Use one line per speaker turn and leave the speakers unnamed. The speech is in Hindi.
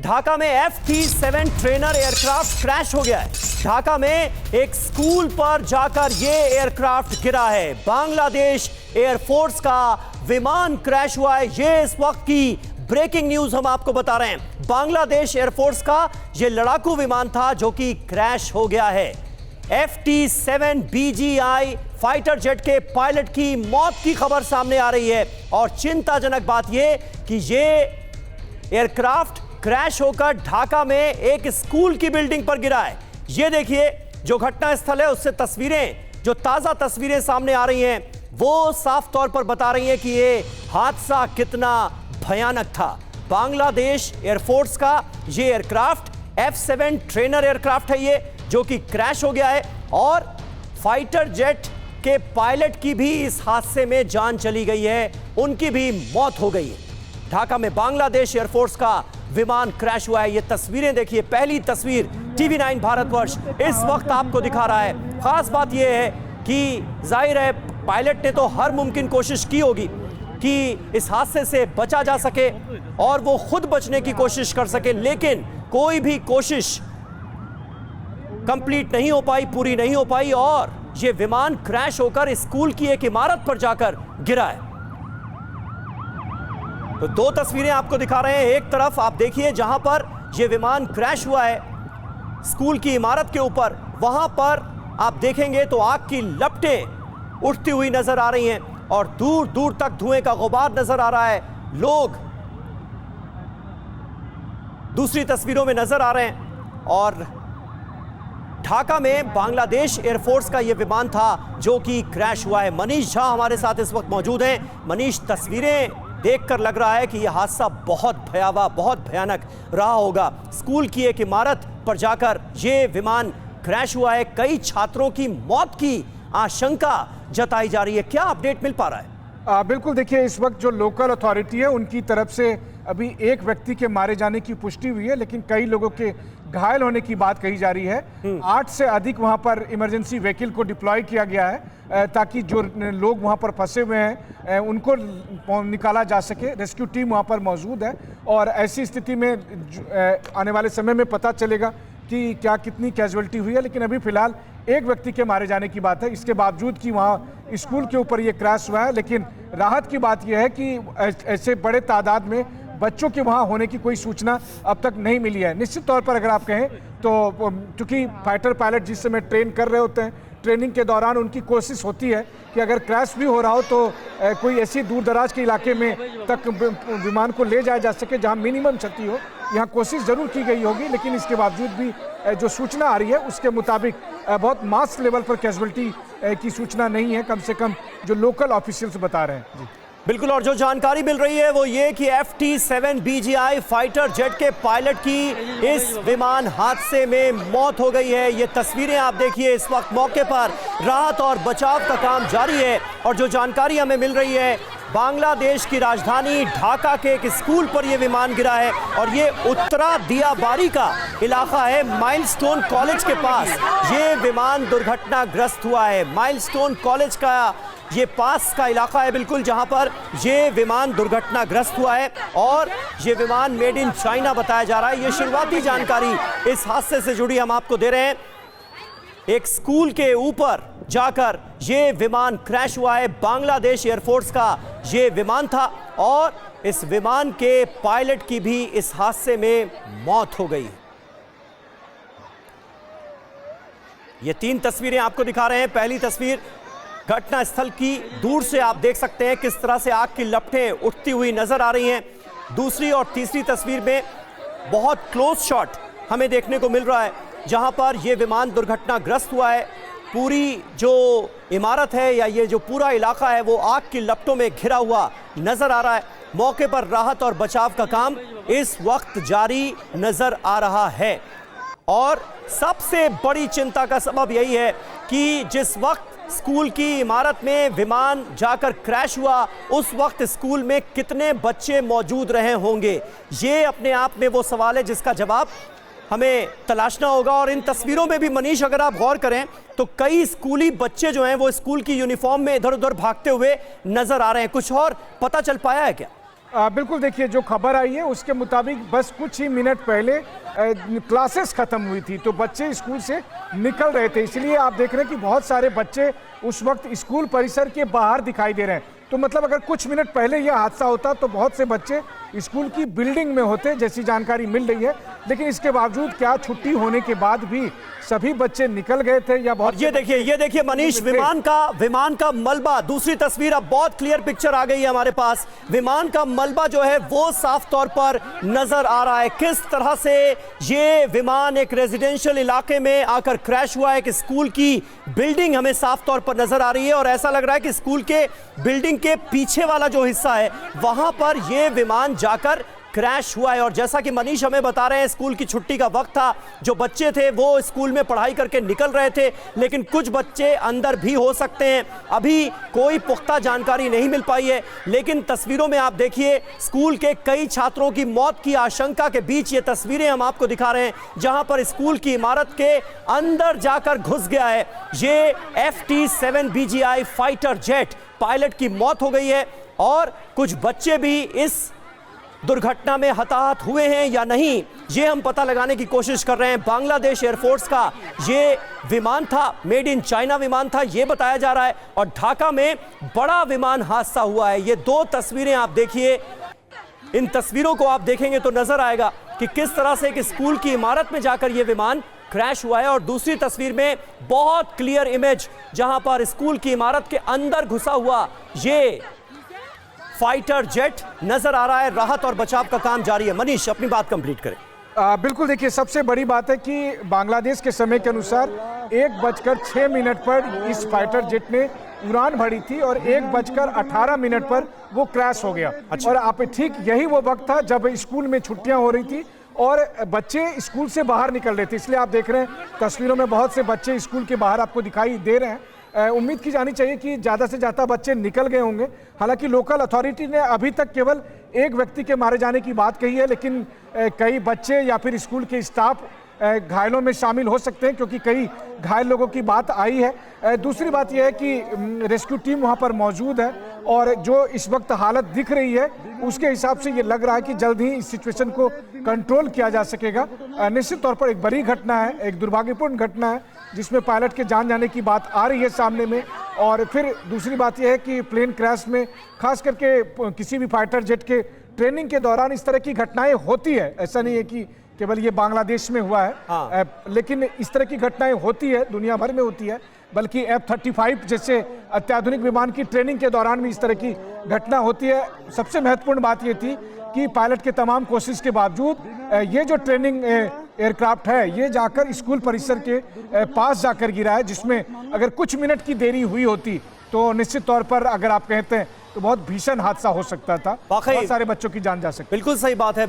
ढाका में F-37 ट्रेनर एयरक्राफ्ट क्रैश हो गया है। ढाका में एक स्कूल पर जाकर यह एयरक्राफ्ट गिरा है। बांग्लादेश एयरफोर्स का विमान क्रैश हुआ है। ये इस वक्त की ब्रेकिंग न्यूज हम आपको बता रहे हैं। बांग्लादेश एयरफोर्स का यह लड़ाकू विमान था जो कि क्रैश हो गया है। F-37 BGI फाइटर जेट के पायलट की मौत की खबर सामने आ रही है और चिंताजनक बात यह कि यह एयरक्राफ्ट क्रैश होकर ढाका में एक स्कूल की बिल्डिंग पर गिरा है। यह देखिए, जो घटना स्थल है उससे तस्वीरें, जो ताजा तस्वीरें सामने आ रही हैं, वो साफ तौर पर बता रही हैं कि यह हादसा कितना भयानक था। बांग्लादेश एयरफोर्स का यह एयरक्राफ्ट F-7 ट्रेनर एयरक्राफ्ट है, ये जो कि क्रैश हो गया है और फाइटर जेट के पायलट की भी इस हादसे में जान चली गई है, उनकी भी मौत हो गई है। ढाका में बांग्लादेश एयरफोर्स का विमान क्रैश हुआ है। ये तस्वीरें देखिए, पहली तस्वीर TV9 भारतवर्ष इस वक्त आपको दिखा रहा है। खास बात यह है कि जाहिर है पायलट ने तो हर मुमकिन कोशिश की होगी कि इस हादसे से बचा जा सके और वो खुद बचने की कोशिश कर सके, लेकिन कोई भी कोशिश कंप्लीट नहीं हो पाई, पूरी नहीं हो पाई और ये विमान क्रैश होकर स्कूल की एक इमारत पर जाकर गिरा है। तो दो तस्वीरें आपको दिखा रहे हैं। एक तरफ आप देखिए जहां पर यह विमान क्रैश हुआ है स्कूल की इमारत के ऊपर, वहां पर आप देखेंगे तो आग की लपटें उठती हुई नजर आ रही हैं और दूर दूर तक धुएं का गुबार नजर आ रहा है। लोग दूसरी तस्वीरों में नजर आ रहे हैं और ढाका में बांग्लादेश एयरफोर्स का यह विमान था जो कि क्रैश हुआ है। मनीष झा हमारे साथ इस वक्त मौजूद हैं। मनीष, तस्वीरें देखकर लग रहा है कि यह हादसा बहुत भयावह, बहुत भयानक रहा होगा। स्कूल की एक इमारत पर जाकर यह विमान क्रैश हुआ है। कई छात्रों की मौत की आशंका जताई जा रही है। क्या अपडेट मिल पा रहा है?
बिल्कुल, देखिए इस वक्त जो लोकल अथॉरिटी है उनकी तरफ से अभी एक व्यक्ति के मारे जाने की पुष्टि हुई है, लेकिन कई लोगों के घायल होने की बात कही जा रही है। 8 से अधिक वहां पर इमरजेंसी व्हीकल को डिप्लॉय किया गया है ताकि जो लोग वहां पर फंसे हुए हैं उनको निकाला जा सके। रेस्क्यू टीम वहां पर मौजूद है और ऐसी स्थिति में आने वाले समय में पता चलेगा कि क्या कितनी कैजुअलिटी हुई है, लेकिन अभी फिलहाल एक व्यक्ति के मारे जाने की बात है। इसके बावजूद कि वहाँ स्कूल के ऊपर ये क्रैश हुआ है, लेकिन राहत की बात यह है कि ऐसे बड़े तादाद में बच्चों के वहाँ होने की कोई सूचना अब तक नहीं मिली है। निश्चित तौर पर अगर आप कहें तो चूंकि फाइटर पायलट जिस समय ट्रेन कर रहे होते हैं, ट्रेनिंग के दौरान उनकी कोशिश होती है कि अगर क्रैश भी हो रहा हो तो कोई ऐसी दूर दराज के इलाके में तक विमान को ले जाया जा सके जहाँ मिनिमम क्षति हो। यहाँ कोशिश जरूर की गई होगी, लेकिन इसके बावजूद भी जो सूचना आ रही है उसके मुताबिक बहुत मास लेवल पर कैजुअलिटी की सूचना नहीं है, कम से कम जो लोकल ऑफिशियल्स बता रहे हैं। जी
बिल्कुल, और जो जानकारी मिल रही है वो ये कि F-37 BGI फाइटर जेट के पायलट की इस विमान हादसे में मौत हो गई है। ये तस्वीरें आप देखिए, इस वक्त मौके पर राहत और बचाव का काम जारी है और जो जानकारी हमें मिल रही है, बांग्लादेश की राजधानी ढाका के एक स्कूल पर यह विमान गिरा है और ये उत्तरा दियाबारी का इलाका है, माइलस्टोन कॉलेज के पास ये विमान दुर्घटनाग्रस्त हुआ है। माइलस्टोन कॉलेज का ये पास का इलाका है बिल्कुल, जहां पर ये विमान दुर्घटनाग्रस्त हुआ है और ये विमान मेड इन चाइना बताया जा रहा है। ये शुरुआती जानकारी इस हादसे से जुड़ी हम आपको दे रहे हैं। एक स्कूल के ऊपर जाकर ये विमान क्रैश हुआ है। बांग्लादेश एयरफोर्स का ये विमान था और इस विमान के पायलट की भी इस हादसे में मौत हो गई। ये 3 तस्वीरें आपको दिखा रहे हैं। पहली तस्वीर घटना स्थल की, दूर से आप देख सकते हैं किस तरह से आग की लपटें उठती हुई नजर आ रही हैं। दूसरी और तीसरी तस्वीर में बहुत क्लोज शॉट हमें देखने को मिल रहा है जहां पर यह विमान दुर्घटनाग्रस्त हुआ है। पूरी जो इमारत है या ये जो पूरा इलाका है वो आग की लपटों में घिरा हुआ नजर आ रहा है। मौके पर राहत और बचाव का काम इस वक्त जारी नजर आ रहा है और सबसे बड़ी चिंता का सबब यही है कि जिस वक्त स्कूल की इमारत में विमान जाकर क्रैश हुआ उस वक्त स्कूल में कितने बच्चे मौजूद रहे होंगे। ये अपने आप में वो सवाल है जिसका जवाब हमें तलाशना होगा। और इन तस्वीरों में भी मनीष, अगर आप गौर करें तो कई स्कूली बच्चे जो हैं वो स्कूल की यूनिफॉर्म में इधर उधर भागते हुए नजर आ रहे हैं। कुछ और पता चल पाया है क्या?
बिल्कुल, देखिए जो खबर आई है उसके मुताबिक बस कुछ ही मिनट पहले क्लासेस खत्म हुई थी, तो बच्चे स्कूल से निकल रहे थे। इसलिए आप देख रहे हैं कि बहुत सारे बच्चे उस वक्त स्कूल परिसर के बाहर दिखाई दे रहे हैं। तो मतलब अगर कुछ मिनट पहले यह हादसा होता तो बहुत से बच्चे स्कूल की बिल्डिंग में होते, जैसी जानकारी मिल रही है। लेकिन इसके बावजूद क्या छुट्टी होने के बाद भी सभी बच्चे निकल गए थे या बहुत?
ये देखिए मनीष, विमान का मलबा, दूसरी तस्वीर, अब बहुत क्लियर पिक्चर आ गई है हमारे पास। विमान का मलबा जो है वो साफ तौर पर नजर आ रहा है। किस तरह से ये विमान एक रेजिडेंशियल इलाके में आकर क्रैश हुआ है। एक स्कूल की बिल्डिंग हमें साफ तौर पर नजर आ रही है और ऐसा लग रहा है कि स्कूल के बिल्डिंग के पीछे वाला जो हिस्सा है वहां पर यह विमान जाकर क्रैश हुआ है। और जैसा कि मनीष हमें बता रहे हैं, स्कूल की छुट्टी का वक्त था, जो बच्चे थे वो स्कूल में पढ़ाई करके निकल रहे थे, लेकिन कुछ बच्चे अंदर भी हो सकते हैं। अभी कोई पुख्ता जानकारी नहीं मिल पाई है, लेकिन तस्वीरों में आप देखिए स्कूल के कई छात्रों की मौत की आशंका के बीच ये तस्वीरें हम आपको दिखा रहे हैं, जहां पर स्कूल की इमारत के अंदर जाकर घुस गया है ये FT-7 BGI fighter jet. Pilot की मौत हो गई है और कुछ बच्चे भी इस दुर्घटना में हताहत हुए हैं या नहीं, ये हम पता लगाने की कोशिश कर रहे हैं। बांग्लादेश एयरफोर्स का ये विमान था, मेड इन चाइना विमान था, ये बताया जा रहा है। और ढाका में बड़ा विमान हादसा हुआ है। ये दो तस्वीरें आप देखिए, इन तस्वीरों को आप देखेंगे तो नजर आएगा कि किस तरह से एक स्कूल की इमारत में जाकर यह विमान क्रैश हुआ है। और दूसरी तस्वीर में बहुत क्लियर इमेज, जहां पर स्कूल की इमारत के अंदर घुसा हुआ ये फाइटर जेट नजर आ रहा है। राहत और बचाव का काम जारी है। मनीष, अपनी बात कंप्लीट करें।
बिल्कुल, देखिए सबसे बड़ी बात है कि बांग्लादेश के समय के अनुसार 1:06 पर इस फाइटर जेट ने उड़ान भरी थी और 1:18 पर वो क्रैश हो गया। और आप ठीक यही वो वक्त था जब स्कूल में छुट्टियां हो रही थी और बच्चे स्कूल से बाहर निकल रहे थे। इसलिए आप देख रहे हैं तस्वीरों में बहुत से बच्चे स्कूल के बाहर आपको दिखाई दे रहे हैं। उम्मीद की जानी चाहिए कि ज़्यादा से ज़्यादा बच्चे निकल गए होंगे। हालांकि लोकल अथॉरिटी ने अभी तक केवल एक व्यक्ति के मारे जाने की बात कही है, लेकिन कई बच्चे या फिर स्कूल के स्टाफ घायलों में शामिल हो सकते हैं, क्योंकि कई घायल लोगों की बात आई है। दूसरी बात यह है कि रेस्क्यू टीम वहां पर मौजूद है और जो इस वक्त हालत दिख रही है उसके हिसाब से ये लग रहा है कि जल्द ही इस सिचुएशन को कंट्रोल किया जा सकेगा। निश्चित तौर पर एक बड़ी घटना है, एक दुर्भाग्यपूर्ण घटना है, जिसमें पायलट के जान जाने की बात आ रही है सामने में। और फिर दूसरी बात यह है कि प्लेन क्रैश में खास करके किसी भी फाइटर जेट के ट्रेनिंग के दौरान इस तरह की घटनाएं होती है। ऐसा नहीं है कि केवल ये बांग्लादेश में हुआ है।
हाँ।
लेकिन इस तरह की घटनाएं होती है, दुनिया भर में होती है। बल्कि F-35 जैसे अत्याधुनिक विमान की ट्रेनिंग के दौरान भी इस तरह की घटना होती है। सबसे महत्वपूर्ण बात ये थी कि पायलट के तमाम कोशिश के बावजूद ये जो ट्रेनिंग एयरक्राफ्ट है ये जाकर स्कूल परिसर के पास जाकर गिरा है, जिसमें अगर कुछ मिनट की देरी हुई होती तो निश्चित तौर पर अगर आप कहते हैं तो बहुत भीषण हादसा हो सकता था, बहुत सारे बच्चों की जान जा सकती।
बिल्कुल सही बात है।